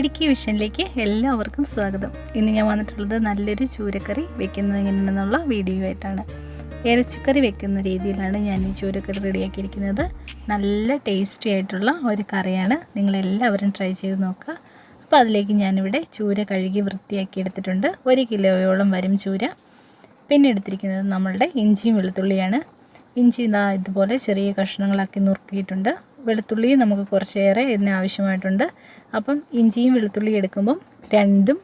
ഇടുക്കി വിഷനിലേക്ക് എല്ലാവർക്കും സ്വാഗതം. ഇന്ന് ഞാൻ വന്നിട്ടുള്ളത് നല്ലൊരു ചൂരക്കറി വെക്കുന്നത് എങ്ങനെയാണെന്നുള്ള വീഡിയോ ആയിട്ടാണ്. ഇറച്ചിക്കറി വെക്കുന്ന രീതിയിലാണ് ഞാൻ ഈ ചൂരക്കറി റെഡിയാക്കിയിരിക്കുന്നത്. നല്ല ടേസ്റ്റി ആയിട്ടുള്ള ഒരു കറിയാണ്. നിങ്ങളെല്ലാവരും ട്രൈ ചെയ്ത് നോക്കുക. അപ്പോൾ അതിലേക്ക് ഞാനിവിടെ ചൂര കഴുകി വൃത്തിയാക്കി എടുത്തിട്ടുണ്ട്. 1 കിലോയോളം വരും ചൂര. പിന്നെ എടുത്തിരിക്കുന്നത് നമ്മളുടെ ഇഞ്ചിയും വെളുത്തുള്ളിയാണ്. ഇഞ്ചി ഇതുപോലെ ചെറിയ കഷ്ണങ്ങളാക്കി നുറുക്കിയിട്ടുണ്ട്. വെളുത്തുള്ളി നമുക്ക് കുറച്ചേറെ ഇതിന് ആവശ്യമായിട്ടുണ്ട്. അപ്പം ഇഞ്ചിയും വെളുത്തുള്ളിയും എടുക്കുമ്പം രണ്ടും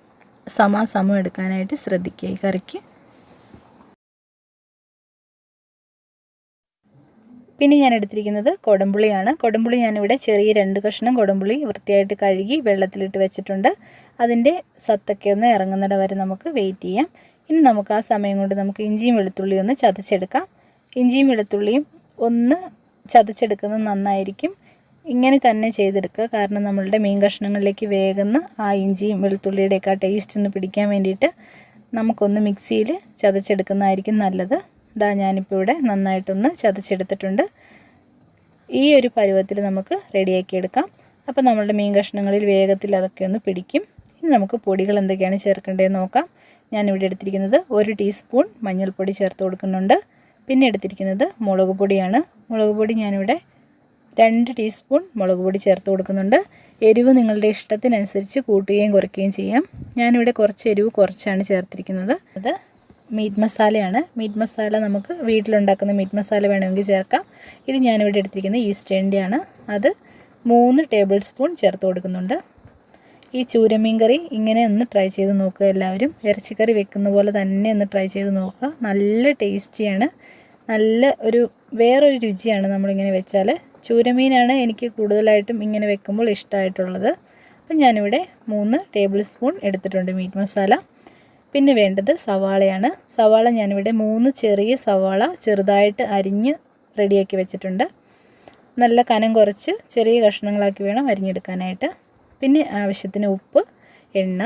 സമാസമം എടുക്കാനായിട്ട് ശ്രദ്ധിക്കുക ഈ കറിക്ക്. പിന്നെ ഞാൻ എടുത്തിരിക്കുന്നത് കൊടംപുളിയാണ്. കൊടംപുളി ഞാനിവിടെ ചെറിയ 2 കഷ്ണം കൊടംപുളി വൃത്തിയായിട്ട് കഴുകി വെള്ളത്തിലിട്ട് വെച്ചിട്ടുണ്ട്. അതിൻ്റെ സത്തൊക്കെ ഒന്ന് ഇറങ്ങുന്നിട വരെ നമുക്ക് വെയിറ്റ് ചെയ്യാം. ഇനി നമുക്ക് ആ സമയം കൊണ്ട് നമുക്ക് ഇഞ്ചിയും വെളുത്തുള്ളിയും ഒന്ന് ചതച്ചെടുക്കാം. ഇഞ്ചിയും വെളുത്തുള്ളിയും ഒന്ന് ചതച്ചെടുക്കുന്നത് നന്നായിരിക്കും. ഇങ്ങനെ തന്നെ ചെയ്തെടുക്കുക. കാരണം നമ്മളുടെ മീൻ കഷ്ണങ്ങളിലേക്ക് വേഗം ആ ഇഞ്ചിയും വെളുത്തുള്ളിയുടെയൊക്കെ ആ ടേസ്റ്റ് ഒന്ന് പിടിക്കാൻ വേണ്ടിയിട്ട് നമുക്കൊന്ന് മിക്സിയിൽ ചതച്ചെടുക്കുന്നതായിരിക്കും നല്ലത്. ഞാനിപ്പോൾ ഇവിടെ നന്നായിട്ടൊന്ന് ചതച്ചെടുത്തിട്ടുണ്ട്. ഈ ഒരു പരുവത്തിൽ നമുക്ക് റെഡിയാക്കിയെടുക്കാം. അപ്പോൾ നമ്മളുടെ മീൻ കഷ്ണങ്ങളിൽ വേഗത്തിൽ അതൊക്കെ ഒന്ന് പിടിക്കും. ഇനി നമുക്ക് പൊടികൾ എന്തൊക്കെയാണ് ചേർക്കേണ്ടതെന്ന് നോക്കാം. ഞാനിവിടെ എടുത്തിരിക്കുന്നത് 1 ടീസ്പൂൺ മഞ്ഞൾപ്പൊടി ചേർത്ത് കൊടുക്കുന്നുണ്ട്. പിന്നെ എടുത്തിരിക്കുന്നത് മുളക് പൊടിയാണ്. മുളക് പൊടി ഞാനിവിടെ 2 ടീസ്പൂൺ മുളക് പൊടി ചേർത്ത് കൊടുക്കുന്നുണ്ട്. എരിവ് നിങ്ങളുടെ ഇഷ്ടത്തിനനുസരിച്ച് കൂട്ടുകയും കുറയ്ക്കുകയും ചെയ്യാം. ഞാനിവിടെ കുറച്ച് എരിവ് കുറച്ചാണ് ചേർത്തിരിക്കുന്നത്. അത് മീറ്റ് മസാലയാണ്. മീറ്റ് മസാല നമുക്ക് വീട്ടിലുണ്ടാക്കുന്ന മീറ്റ് മസാല വേണമെങ്കിൽ ചേർക്കാം. ഇത് ഞാനിവിടെ എടുത്തിരിക്കുന്നത് ഈസ്റ്റേണിൻ്റെ ആണ്. അത് 3 ടേബിൾ സ്പൂൺ ചേർത്ത് കൊടുക്കുന്നുണ്ട്. ഈ ചൂരമീൻ കറി ഇങ്ങനെ ഒന്ന് ട്രൈ ചെയ്ത് നോക്കുക എല്ലാവരും. ഇറച്ചിക്കറി വെക്കുന്ന പോലെ തന്നെ ഒന്ന് ട്രൈ ചെയ്ത് നോക്കുക. നല്ല ടേസ്റ്റിയാണ്. നല്ല വേറൊരു രുചിയാണ് നമ്മളിങ്ങനെ വെച്ചാൽ. ചൂരമീനാണ് എനിക്ക് കൂടുതലായിട്ടും ഇങ്ങനെ വെക്കുമ്പോൾ ഇഷ്ടമായിട്ടുള്ളത്. അപ്പം ഞാനിവിടെ 3 ടേബിൾ സ്പൂൺ എടുത്തിട്ടുണ്ട് മീറ്റ് മസാല. പിന്നെ വേണ്ടത് സവാളയാണ്. സവാള ഞാനിവിടെ 3 ചെറിയ സവാള ചെറുതായിട്ട് അരിഞ്ഞ് റെഡിയാക്കി വെച്ചിട്ടുണ്ട്. നല്ല കനം കുറച്ച് ചെറിയ കഷ്ണങ്ങളാക്കി വേണം അരിഞ്ഞെടുക്കാനായിട്ട്. പിന്നെ ആവശ്യത്തിന് ഉപ്പ്, എണ്ണ.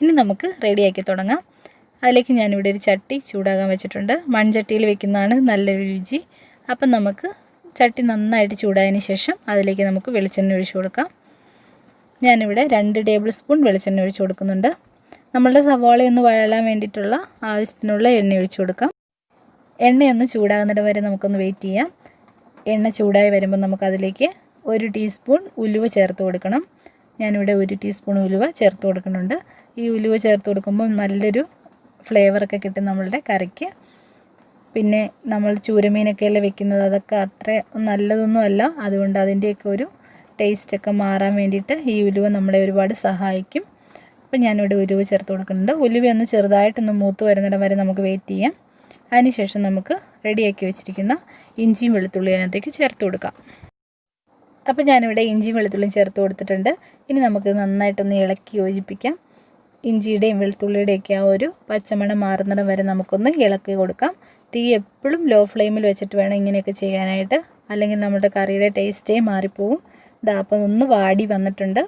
ഇനി നമുക്ക് റെഡിയാക്കി തുടങ്ങാം. അതിലേക്ക് ഞാനിവിടെ ഒരു ചട്ടി ചൂടാകാൻ വെച്ചിട്ടുണ്ട്. മൺചട്ടിയിൽ വെക്കുന്നതാണ് നല്ലൊരു രുചി. അപ്പം നമുക്ക് ചട്ടി നന്നായിട്ട് ചൂടായതിന് ശേഷം അതിലേക്ക് നമുക്ക് വെളിച്ചെണ്ണ ഒഴിച്ചു കൊടുക്കാം. ഞാനിവിടെ 2 ടേബിൾ സ്പൂൺ വെളിച്ചെണ്ണ ഒഴിച്ചു കൊടുക്കുന്നുണ്ട്. നമ്മളുടെ സവാളയൊന്ന് വഴലാൻ വേണ്ടിയിട്ടുള്ള ആവശ്യത്തിനുള്ള എണ്ണ ഒഴിച്ചു കൊടുക്കാം. എണ്ണയൊന്ന് ചൂടാകുന്നിടം വരെ നമുക്കൊന്ന് വെയിറ്റ് ചെയ്യാം. എണ്ണ ചൂടായി വരുമ്പോൾ നമുക്കതിലേക്ക് 1 ടീസ്പൂൺ ഉലുവ ചേർത്ത് കൊടുക്കണം. ഞാനിവിടെ 1 ടീസ്പൂൺ ഉലുവ ചേർത്ത് കൊടുക്കുന്നുണ്ട്. ഈ ഉലുവ ചേർത്ത് കൊടുക്കുമ്പോൾ നല്ലൊരു ഫ്ലേവറൊക്കെ കിട്ടും നമ്മളുടെ കറിക്ക്. പിന്നെ നമ്മൾ ചൂരമീനൊക്കെയല്ലേ വെക്കുന്നത്, അതൊക്കെ അത്ര നല്ലതൊന്നും അല്ല. അതുകൊണ്ട് അതിൻ്റെയൊക്കെ ഒരു ടേസ്റ്റൊക്കെ മാറാൻ വേണ്ടിയിട്ട് ഈ ഉലുവ നമ്മളെ ഒരുപാട് സഹായിക്കും. അപ്പോൾ ഞാനിവിടെ ഉലുവ ചേർത്ത് കൊടുക്കുന്നുണ്ട്. ഉലുവ ഒന്ന് ചെറുതായിട്ടൊന്ന് മൂത്ത് വരുന്നിടം വരെ നമുക്ക് വെയിറ്റ് ചെയ്യാം. അതിനുശേഷം നമുക്ക് റെഡിയാക്കി വെച്ചിരിക്കുന്ന ഇഞ്ചിയും വെളുത്തുള്ളിയും അതിനകത്തേക്ക് ചേർത്ത് കൊടുക്കാം. അപ്പോൾ ഞാനിവിടെ ഇഞ്ചിയും വെളുത്തുള്ളിയും ചേർത്ത് കൊടുത്തിട്ടുണ്ട്. ഇനി നമുക്ക് നന്നായിട്ടൊന്ന് ഇളക്കി യോജിപ്പിക്കാം. ഇഞ്ചിയുടെയും വെളുത്തുള്ളിയുടെയൊക്കെ ആ ഒരു പച്ചമണം മാറുന്നിടം വരെ നമുക്കൊന്ന് ഇളക്കി കൊടുക്കാം. തീ എപ്പോഴും ലോ ഫ്ലെയിമിൽ വെച്ചിട്ട് വേണം ഇങ്ങനെയൊക്കെ ചെയ്യാനായിട്ട്. അല്ലെങ്കിൽ നമ്മുടെ കറിയുടെ ടേസ്റ്റേ മാറിപ്പോവും. അപ്പം ഒന്ന് വാടി വന്നിട്ടുണ്ട്.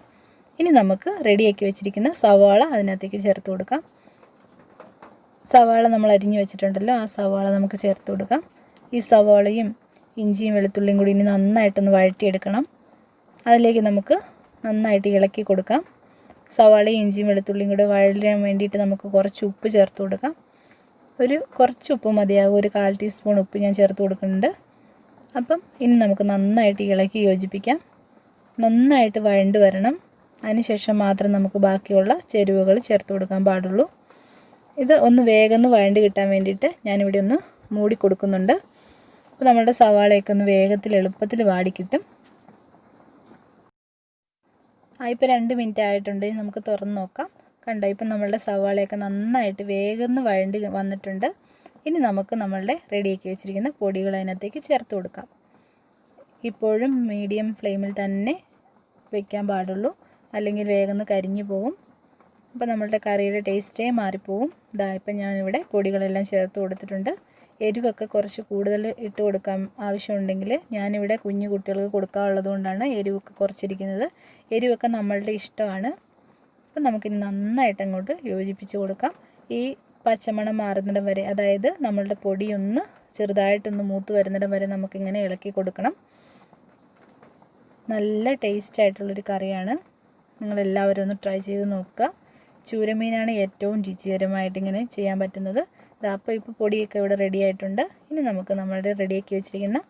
ഇനി നമുക്ക് റെഡിയാക്കി വെച്ചിരിക്കുന്ന സവാള അതിനകത്തേക്ക് ചേർത്ത് കൊടുക്കാം. സവാള നമ്മൾ അരിഞ്ഞ് വെച്ചിട്ടുണ്ടല്ലോ, ആ സവാള നമുക്ക് ചേർത്ത് കൊടുക്കാം. ഈ സവാളയും ഇഞ്ചിയും വെളുത്തുള്ളിയും കൂടി ഇനി നന്നായിട്ടൊന്ന് വഴറ്റിയെടുക്കണം. അതിലേക്ക് നമുക്ക് നന്നായിട്ട് ഇളക്കി കൊടുക്കാം. സവാളയും ഇഞ്ചിയും വെളുത്തുള്ളിയും കൂടെ വഴലാൻ വേണ്ടിയിട്ട് നമുക്ക് കുറച്ച് ഉപ്പ് ചേർത്ത് കൊടുക്കാം. കുറച്ച് ഉപ്പ് മതിയാകും. 1/4 ടീസ്പൂൺ ഉപ്പ് ഞാൻ ചേർത്ത് കൊടുക്കുന്നുണ്ട്. അപ്പം ഇനി നമുക്ക് നന്നായിട്ട് ഇളക്കി യോജിപ്പിക്കാം. നന്നായിട്ട് വഴണ്ട് വരണം. അതിനുശേഷം മാത്രം നമുക്ക് ബാക്കിയുള്ള ചേരുവകൾ ചേർത്ത് കൊടുക്കാൻ പാടുള്ളൂ. ഇത് ഒന്ന് വേഗം വഴണ്ട് കിട്ടാൻ വേണ്ടിയിട്ട് ഞാനിവിടെ ഒന്ന് മൂടി കൊടുക്കുന്നുണ്ട്. അപ്പോൾ നമ്മുടെ സവാളയൊക്കെ ഒന്ന് വേഗത്തിൽ എളുപ്പത്തിൽ വാടിക്കിട്ടും. ഇപ്പോൾ 2 മിനിറ്റ് ആയിട്ടുണ്ട്. നമുക്ക് തുറന്ന് നോക്കാം. കണ്ടോ, ഇപ്പം നമ്മളുടെ സവാളയൊക്കെ നന്നായിട്ട് വേഗം വഴണ്ട് വന്നിട്ടുണ്ട്. ഇനി നമുക്ക് നമ്മളുടെ റെഡിയാക്കി വെച്ചിരിക്കുന്ന പൊടികൾ അതിനകത്തേക്ക് ചേർത്ത് കൊടുക്കാം. ഇപ്പോഴും മീഡിയം ഫ്ലെയിമിൽ തന്നെ വെക്കാൻ പാടുള്ളൂ, അല്ലെങ്കിൽ വേഗം കരിഞ്ഞു പോകും. അപ്പോൾ നമ്മളുടെ കറിയുടെ ടേസ്റ്റേ മാറിപ്പോവും. ഇപ്പം ഞാനിവിടെ പൊടികളെല്ലാം ചേർത്ത് കൊടുത്തിട്ടുണ്ട്. എരിവൊക്കെ കുറച്ച് കൂടുതൽ ഇട്ട് കൊടുക്കാൻ ആവശ്യമുണ്ടെങ്കിൽ ഞാനിവിടെ കുഞ്ഞു കുട്ടികൾക്ക് കൊടുക്കാനുള്ളത് കൊണ്ടാണ് എരിവൊക്കെ കുറച്ചിരിക്കുന്നത്. എരിവൊക്കെ നമ്മളുടെ ഇഷ്ടമാണ്. അപ്പം നമുക്കിനി നന്നായിട്ട് അങ്ങോട്ട് യോജിപ്പിച്ച് കൊടുക്കാം. ഈ പച്ചമണം മാറുന്നിടം വരെ, അതായത് നമ്മളുടെ പൊടിയൊന്ന് ചെറുതായിട്ടൊന്ന് മൂത്ത് വരുന്നിടം വരെ നമുക്കിങ്ങനെ ഇളക്കി കൊടുക്കണം. നല്ല ടേസ്റ്റ് ആയിട്ടുള്ളൊരു കറിയാണ്. നിങ്ങളെല്ലാവരും ഒന്ന് ട്രൈ ചെയ്ത് നോക്കുക. ചൂരമീനാണ് ഏറ്റവും രുചികരമായിട്ട് ഇങ്ങനെ ചെയ്യാൻ പറ്റുന്നത്. അപ്പോൾ ഇപ്പോൾ പൊടിയൊക്കെ ഇവിടെ റെഡി ആയിട്ടുണ്ട്. ഇനി നമുക്ക് നമ്മളുടെ റെഡിയാക്കി വെച്ചിരിക്കുന്ന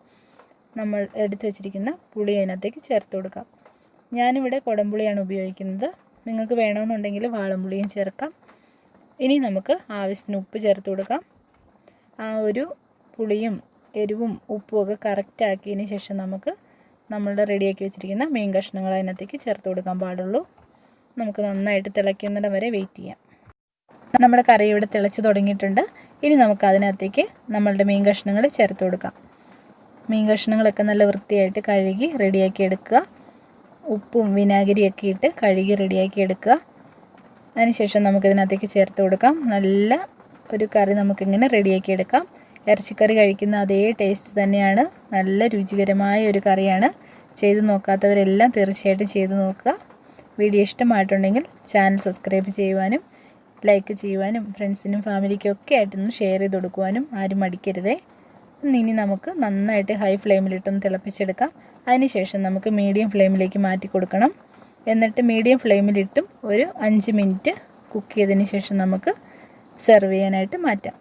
നമ്മൾ എടുത്തു വെച്ചിരിക്കുന്ന പുളി അതിനകത്തേക്ക് ചേർത്ത് കൊടുക്കാം. ഞാനിവിടെ കുടംപുളിയാണ് ഉപയോഗിക്കുന്നത്. നിങ്ങൾക്ക് വേണമെന്നുണ്ടെങ്കിൽ വാളംപുളിയും ചേർക്കാം. ഇനി നമുക്ക് ആവശ്യത്തിന് ഉപ്പ് ചേർത്ത് കൊടുക്കാം. ആ ഒരു പുളിയും എരിവും ഉപ്പും ഒക്കെ കറക്റ്റ് ആക്കിയതിന് ശേഷം നമുക്ക് നമ്മളുടെ റെഡിയാക്കി വെച്ചിരിക്കുന്ന മീൻ കഷ്ണങ്ങൾ അതിനകത്തേക്ക് ചേർത്ത് കൊടുക്കാൻ പാടുള്ളൂ. നമുക്ക് നന്നായിട്ട് തിളയ്ക്കുന്നിടം വരെ വെയിറ്റ് ചെയ്യാം. നമ്മുടെ കറി ഇവിടെ തിളച്ച് തുടങ്ങിയിട്ടുണ്ട്. ഇനി നമുക്ക് അതിനകത്തേക്ക് നമ്മളുടെ മീൻ കഷ്ണങ്ങൾ ചേർത്ത് കൊടുക്കാം. മീൻ കഷ്ണങ്ങളൊക്കെ നല്ല വൃത്തിയായിട്ട് കഴുകി റെഡിയാക്കി എടുക്കുക. ഉപ്പും വിനാഗിരിയൊക്കെ ഇട്ട് കഴുകി റെഡിയാക്കി എടുക്കുക. അതിനുശേഷം നമുക്കിതിനകത്തേക്ക് ചേർത്ത് കൊടുക്കാം. നല്ല ഒരു കറി നമുക്കിങ്ങനെ റെഡിയാക്കി എടുക്കാം. ഇറച്ചിക്കറി കഴിക്കുന്ന അതേ ടേസ്റ്റ് തന്നെയാണ്. നല്ല രുചികരമായ ഒരു കറിയാണ്. ചെയ്ത് നോക്കാത്തവരെല്ലാം തീർച്ചയായിട്ടും ചെയ്ത് നോക്കുക. വീഡിയോ ഇഷ്ടമായിട്ടുണ്ടെങ്കിൽ ചാനൽ സബ്സ്ക്രൈബ് ചെയ്യുവാനും ലൈക്ക് ചെയ്യുവാനും ഫ്രണ്ട്സിനും ഫാമിലിക്കും ഒക്കെ ആയിട്ടൊന്ന് ഷെയർ ചെയ്ത് കൊടുക്കുവാനും ആരും മടിക്കരുതേ. ഇനി നമുക്ക് നന്നായിട്ട് ഹൈ ഫ്ലെയിമിലിട്ടൊന്ന് തിളപ്പിച്ചെടുക്കാം. അതിനുശേഷം നമുക്ക് മീഡിയം ഫ്ലെയിമിലേക്ക് മാറ്റി കൊടുക്കണം. എന്നിട്ട് മീഡിയം ഫ്ലെയിമിലിട്ടും ഒരു 5 മിനിറ്റ് കുക്ക് ചെയ്തതിന് ശേഷം നമുക്ക് സെർവ് ചെയ്യാനായിട്ട് മാറ്റാം.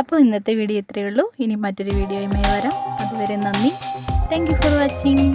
അപ്പോൾ ഇന്നത്തെ വീഡിയോ ഇത്രയേ ഉള്ളൂ. ഇനി മറ്റൊരു വീഡിയോയുമായി വരാം. അതുവരെ നന്ദി. Thank you for watching.